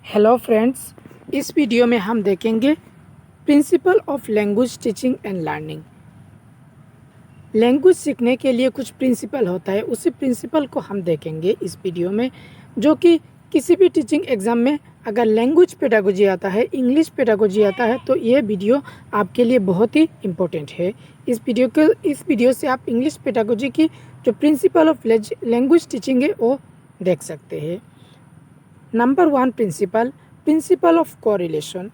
Hello friends, इस video में हम देखेंगे principle of language teaching and learning. Language सीखने के लिए कुछ प्रिंसिपल होता है, उसी प्रिंसिपल को हम देखेंगे इस वीडियो में, जो कि किसी भी टीचिंग एग्ज़ाम में अगर लैंग्वेज पेडागोजी आता है, इंग्लिश पेडागोजी आता है, तो ये वीडियो आपके लिए बहुत ही इम्पोर्टेंट है। इस वीडियो से आप इंग्लिश पेडागोजी की जो प्रिंसिपल ऑफ लैंग्वेज टीचिंग है वो देख सकते हैं। Number one principle of correlation.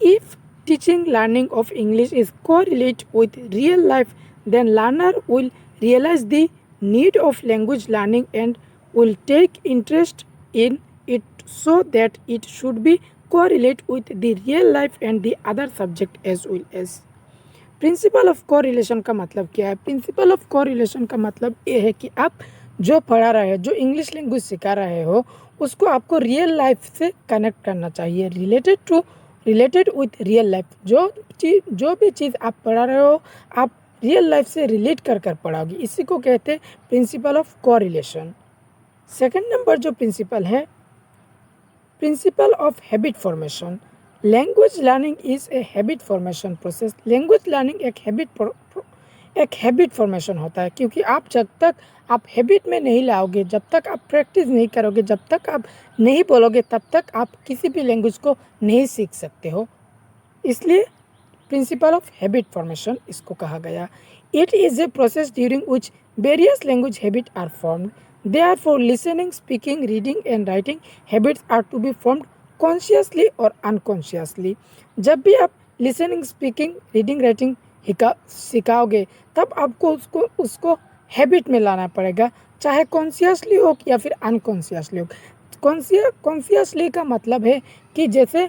If teaching learning of English is correlate with real life, then learner will realize the need of language learning and will take interest in it, so that it should be correlate with the real life and the other subject as well as. Principle of correlation का मतलब क्या है? Principle of correlation का मतलब ये है कि आप जो पढ़ा रहे हो, जो इंग्लिश लैंग्वेज सिखा रहे हो, उसको आपको रियल लाइफ से कनेक्ट करना चाहिए, रिलेटेड विथ रियल लाइफ। जो भी चीज़ आप पढ़ा रहे हो, आप रियल लाइफ से रिलेट कर पढ़ाओगे, इसी को कहते हैं principle of correlation. Second number जो प्रिंसिपल है, principle of habit formation. Language learning is a habit formation process. Language learning एक हैबिट फॉर्मेशन होता है, क्योंकि आप जब तक आप हैबिट में नहीं लाओगे, जब तक आप प्रैक्टिस नहीं करोगे, जब तक आप नहीं बोलोगे, तब तक आप किसी भी लैंग्वेज को नहीं सीख सकते हो। इसलिए प्रिंसिपल ऑफ हैबिट फॉर्मेशन इसको कहा गया। It is a process during which various language habit are formed. Therefore, listening, speaking, reading and writing habits are to be formed consciously or unconsciously. जब भी आप listening, speaking, reading, writing सिखाओगे, तब आपको उसको habit में लाना पड़ेगा, चाहे कॉन्शियसली हो या फिर अनकॉन्शियसली हो। कॉन्शियसली का मतलब है कि जैसे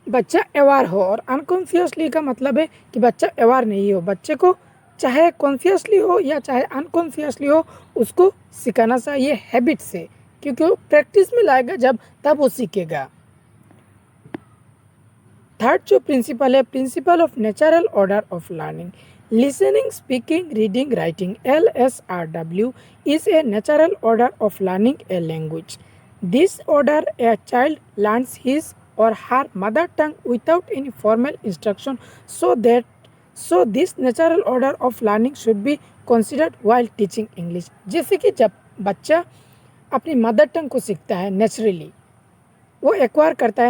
बच्चा अवेयर हो, और अनकॉन्शियसली का मतलब है कि बच्चा अवेयर नहीं हो। बच्चे को चाहे कॉन्शियसली हो या चाहे अनकॉन्शियसली हो, उसको सिखाना चाहिए हैबिट से, क्योंकि वो प्रैक्टिस में लाएगा जब, तब वो सीखेगा। थर्ड जो प्रिंसिपल है, principle of natural order of learning. Listening, speaking, reading, writing LSRW is a natural order of learning a language. This order a child learns his or her mother tongue without any formal instruction, so this natural order of learning should be considered while teaching English। जैसे कि जब बच्चा अपनी mother tongue को सीखता है, naturally वो acquire करता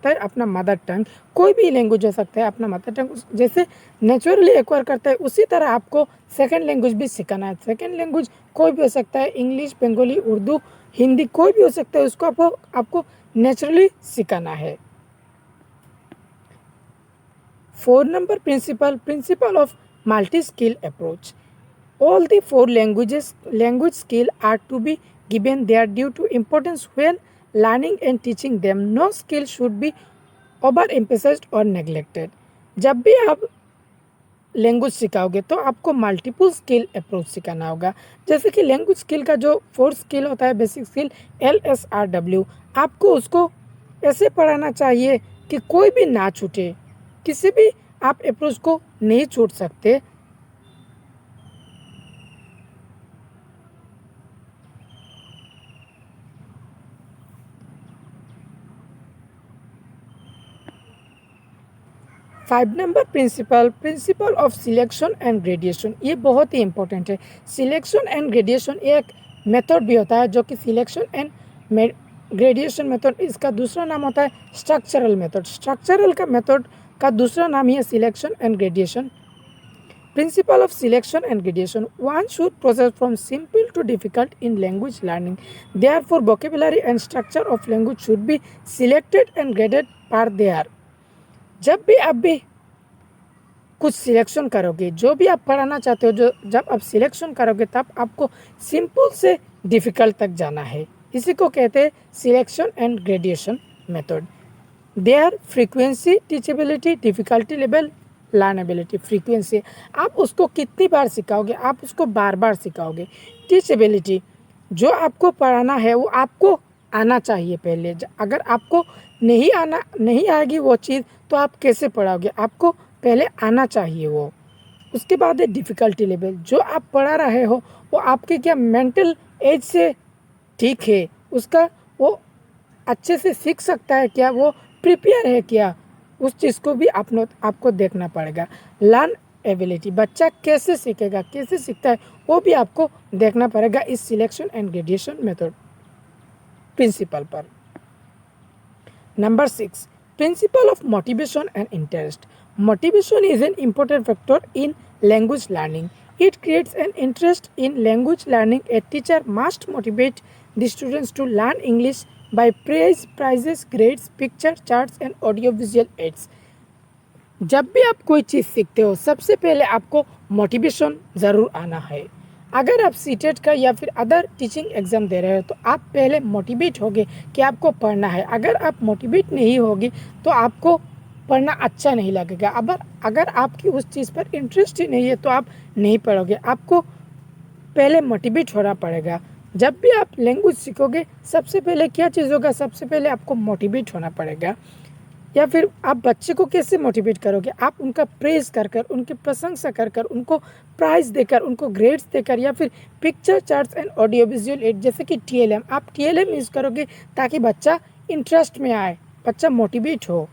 है, अपना मदर टंग, कोई भी लैंग्वेज हो सकता है, अपना मदर टंग जैसे नेचुरली एक्वायर करता है, उसी तरह आपको सेकेंड लैंग्वेज भी सिखाना है। सेकेंड लैंग्वेज कोई भी हो सकता है, इंग्लिश, बंगाली, उर्दू, हिंदी, कोई भी हो सकता है, उसको आपको नेचुरली सिखाना है। 4 number principle of multi skill approach. All the 4 language skill are to be given their due to importance when learning and teaching them. No skill should be overemphasized or neglected। जब भी आप language सिखाओगे तो आपको multiple skill approach सिखाना होगा। जैसे कि language skill का जो 4 स्किल होता है, बेसिक स्किल LSRW, आपको उसको ऐसे पढ़ाना चाहिए कि कोई भी ना छूटे, किसी भी आप अप्रोच को नहीं छूट सकते। Five number principle of selection and gradation. ये बहुत ही इंपॉर्टेंट है। सिलेक्शन एंड ग्रेडिएशन एक मेथड भी होता है, जो कि सिलेक्शन एंड ग्रेडिएशन मेथड, इसका दूसरा नाम होता है स्ट्रक्चरल मेथड। स्ट्रक्चरल का मेथड का दूसरा नाम ही है selection and gradation. Principle of selection and gradation. One should process from simple to difficult in language learning. Therefore vocabulary and structure of language should be selected and graded पर there. जब भी आप भी कुछ सिलेक्शन करोगे, जो भी आप पढ़ाना चाहते हो, जब आप सिलेक्शन करोगे, तब आपको सिंपल से डिफ़िकल्ट तक जाना है। इसी को कहते हैं selection and gradation method. There frequency, teachability, difficulty level, learnability. Frequency, आप उसको कितनी बार सिखाओगे, आप उसको बार बार सिखाओगे। टीचेबिलिटी, जो आपको पढ़ाना है वो आपको आना चाहिए पहले। अगर आपको नहीं आएगी वो चीज़, तो आप कैसे पढ़ाओगे? आपको पहले आना चाहिए वो। उसके बाद है डिफ़िकल्टी लेवल, जो आप पढ़ा रहे हो वो आपके क्या मेंटल एज से ठीक है, उसका वो अच्छे से सीख सकता है क्या, वो प्रिपेयर है क्या, उस चीज़ को भी आपको देखना पड़ेगा। लर्न एबिलिटी, बच्चा कैसे सीखेगा, कैसे सीखता है, वो भी आपको देखना पड़ेगा इस selection and graduation method principle पर। Number 6, principle of motivation and interest. Motivation is an important factor in language learning. It creates an interest in language learning. A teacher must motivate the students to learn English by prizes, grades, picture, charts and audio-visual aids. जब भी आप कोई चीज़ सीखते हो सबसे पहले आपको motivation ज़रूर आना है। अगर आप सीटेट का या फिर अदर टीचिंग एग्ज़ाम दे रहे हो तो आप पहले मोटिवेट होगे कि आपको पढ़ना है। अगर आप मोटिवेट नहीं होगी तो आपको पढ़ना अच्छा नहीं लगेगा। अगर आपकी उस चीज़ पर इंटरेस्ट ही नहीं है तो आप नहीं पढ़ोगे। आपको पहले मोटिवेट होना पड़ेगा। जब भी आप लैंग्वेज सीखोगे सबसे पहले क्या चीज़ होगा, सबसे पहले आपको मोटिवेट होना पड़ेगा। या फिर आप बच्चे को कैसे मोटिवेट करोगे, आप उनका प्रेज कर कर, उनकी प्रशंसा कर कर, उनको प्राइज़ देकर, उनको ग्रेड्स देकर, या फिर picture, charts and audio visual add जैसे कि TLM, आप TLM यूज़ करोगे ताकि बच्चा इंटरेस्ट में आए, बच्चा मोटिवेट हो।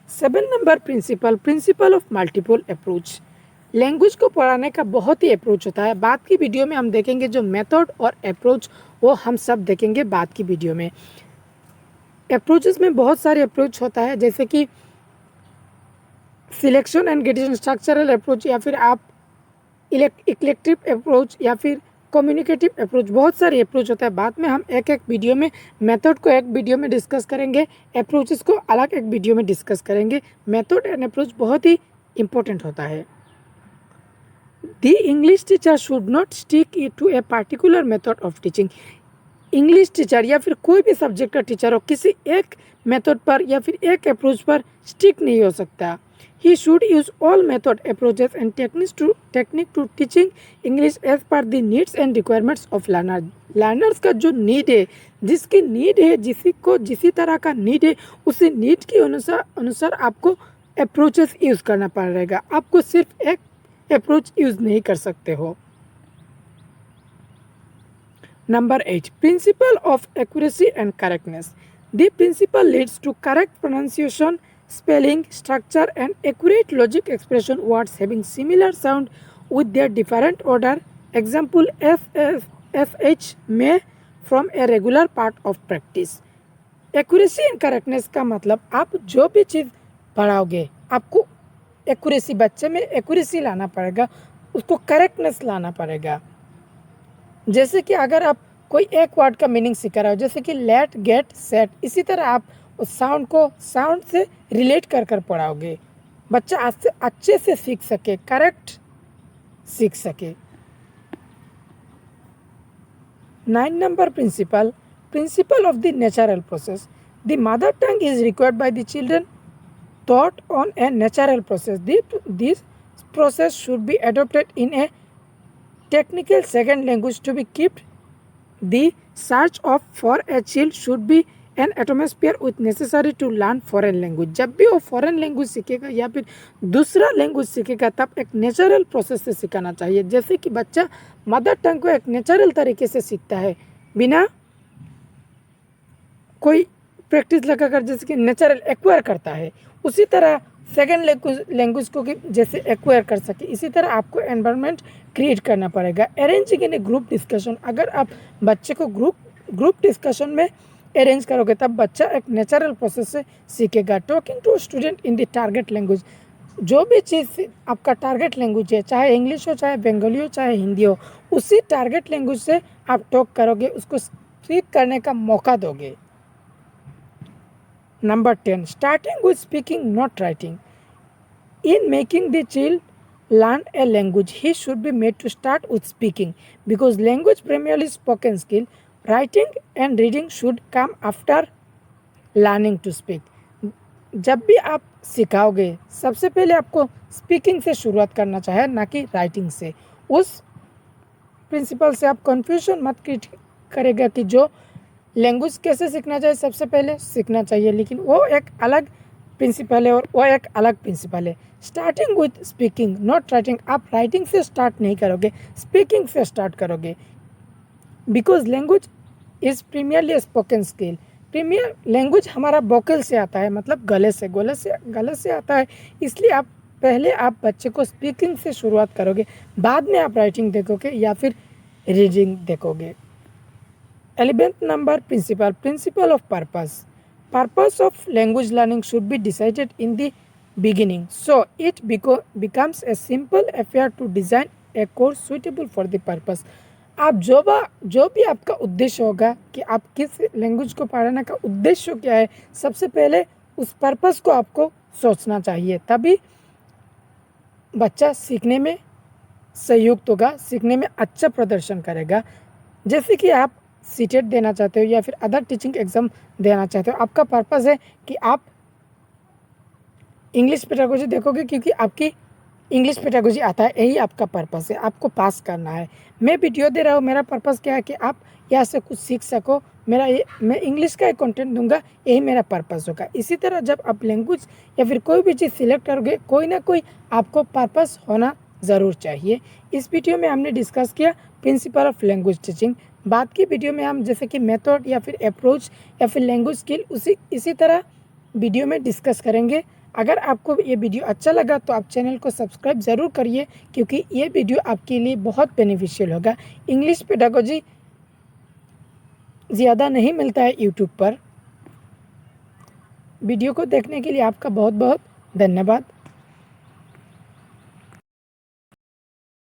7 number principle of multiple approach. Language को पढ़ाने का बहुत ही अप्रोच होता है। बाद की वीडियो में हम देखेंगे जो मेथड और अप्रोच, वो हम सब देखेंगे बाद की वीडियो में। अप्रोचेस में बहुत सारे अप्रोच होता है, जैसे कि selection and graduation structural approach, या फिर आप इक्लेक्टिव अप्रोच, या फिर कम्युनिकेटिव अप्रोच। बहुत सारे अप्रोच होता है। बाद में हम एक वीडियो में मेथड को एक वीडियो में डिस्कस करेंगे, अप्रोचेस को अलग एक वीडियो में डिस्कस करेंगे। मेथड एंड अप्रोच बहुत ही इंपॉर्टेंट होता है। The English teacher should not stick to a particular method of teaching. English teacher या फिर कोई भी सब्जेक्ट का टीचर हो, किसी एक मेथड पर या फिर एक अप्रोच पर स्टिक नहीं हो सकता। He should use all method, approaches and technique to teaching English as per the needs and requirements of learners का जो नीड है, जिसकी नीड है, जिसी तरह का नीड है, उसी नीड के अनुसार आपको अप्रोचेस यूज़ करना पड़ेगा। आपको सिर्फ एक अप्रोच यूज़ नहीं कर सकते हो। Number 8, principle of accuracy and correctness. The principle leads to correct pronunciation, spelling, structure, and accurate logic expression words having similar sound with their different order. Example, FH may from a regular part of practice. Accuracy and correctness का मतलब आप जो भी चीज़ पढ़ाओगे आपको accuracy, बच्चे में accuracy लाना पड़ेगा, उसको करेक्टनेस लाना पड़ेगा। जैसे कि अगर आप कोई एक वर्ड का मीनिंग सिखा रहे हो, जैसे कि लेट, गेट, सेट, इसी तरह आप उस साउंड से रिलेट कर कर पढ़ाओगे, बच्चा अच्छे से सीख सके, करेक्ट सीख सके। 9 number principle of the natural process. The mother tongue is required by the children taught on a natural process. This process should be adopted in a technical second language to be kept. The search of for a child should be an atmosphere with necessary to learn foreign language. जब भी वो foreign language सीखेगा या फिर दूसरा language सीखेगा तब एक नेचुरल प्रोसेस से सिखाना चाहिए। जैसे कि बच्चा मदर टंग को एक नेचुरल तरीके से सीखता है, बिना कोई प्रैक्टिस लगाकर, जैसे कि नेचुरल एक्वायर करता है, उसी तरह सेकेंड लैंग्वेज को जैसे एक्वायर कर सके, इसी तरह आपको एनवायरनमेंट क्रिएट करना पड़ेगा। अरेंजिंग इन ए ग्रुप डिस्कशन, अगर आप बच्चे को ग्रुप डिस्कशन में अरेंज करोगे तब बच्चा एक नेचुरल प्रोसेस से सीखेगा। Talking to student in the target language, जो भी चीज़ आपका टारगेट लैंग्वेज है, चाहे इंग्लिश हो, चाहे बंगाली हो, चाहे हिंदी हो, उसी टारगेट लैंग्वेज से आप टॉक करोगे, उसको स्पीक करने का मौका दोगे। Number 10, starting with speaking, not writing. In making the child learn a language, he should be made to start with speaking because language primarily spoken skill. Writing and reading should come after learning to speak. जब भी आप सिखाओगे सबसे पहले आपको speaking से शुरुआत करना चाहिए, ना कि राइटिंग से। उस प्रिंसिपल से आप कन्फ्यूजन मत करेगा कि जो लैंग्वेज कैसे सीखना चाहिए, सबसे पहले सीखना चाहिए, लेकिन वो एक अलग प्रिंसिपल है और वो एक अलग प्रिंसिपल है। Starting with speaking not writing, आप राइटिंग से स्टार्ट नहीं करोगे, स्पीकिंग से स्टार्ट करोगे। Because language is primarily spoken skill. Premier language हमारा वोकल से आता है, मतलब गले से आता है, इसलिए पहले आप बच्चे को स्पीकिंग से शुरुआत करोगे, बाद में आप राइटिंग देखोगे या फिर रीडिंग देखोगे। 11th number principle of purpose. Purpose of language learning should be decided in the beginning, so it becomes a simple affair to design a course suitable for the purpose. आप जो भी आपका उद्देश्य होगा कि आप किस लैंग्वेज को पढ़ाने का उद्देश्य क्या है, सबसे पहले उस पर्पस को आपको सोचना चाहिए, तभी बच्चा सीखने में संयुक्त होगा, सीखने में अच्छा प्रदर्शन करेगा। जैसे कि आप सीटेट देना चाहते हो या फिर अदर टीचिंग एग्ज़ाम देना चाहते हो, आपका पर्पस है कि आप इंग्लिश पेडागोजी देखोगे क्योंकि आपकी इंग्लिश पेडागोजी आता है, यही आपका पर्पस है, आपको पास करना है। मैं वीडियो दे रहा हूँ, मेरा पर्पस क्या है कि आप यहाँ से कुछ सीख सको, मैं इंग्लिश का एक कंटेंट दूंगा, यही मेरा पर्पस होगा। इसी तरह जब आप लैंग्वेज या फिर कोई भी चीज़ सिलेक्ट करोगे, कोई ना कोई आपको पर्पस होना ज़रूर चाहिए। इस वीडियो में हमने डिस्कस किया प्रिंसिपल ऑफ लैंग्वेज टीचिंग। बाद की वीडियो में हम जैसे कि मेथड या फिर अप्रोच या फिर लैंग्वेज स्किल इसी तरह वीडियो में डिस्कस करेंगे। अगर आपको ये वीडियो अच्छा लगा तो आप चैनल को सब्सक्राइब ज़रूर करिए, क्योंकि ये वीडियो आपके लिए बहुत बेनिफिशियल होगा। इंग्लिश पेडागोजी ज़्यादा नहीं मिलता है यूट्यूब पर। वीडियो को देखने के लिए आपका बहुत बहुत धन्यवाद।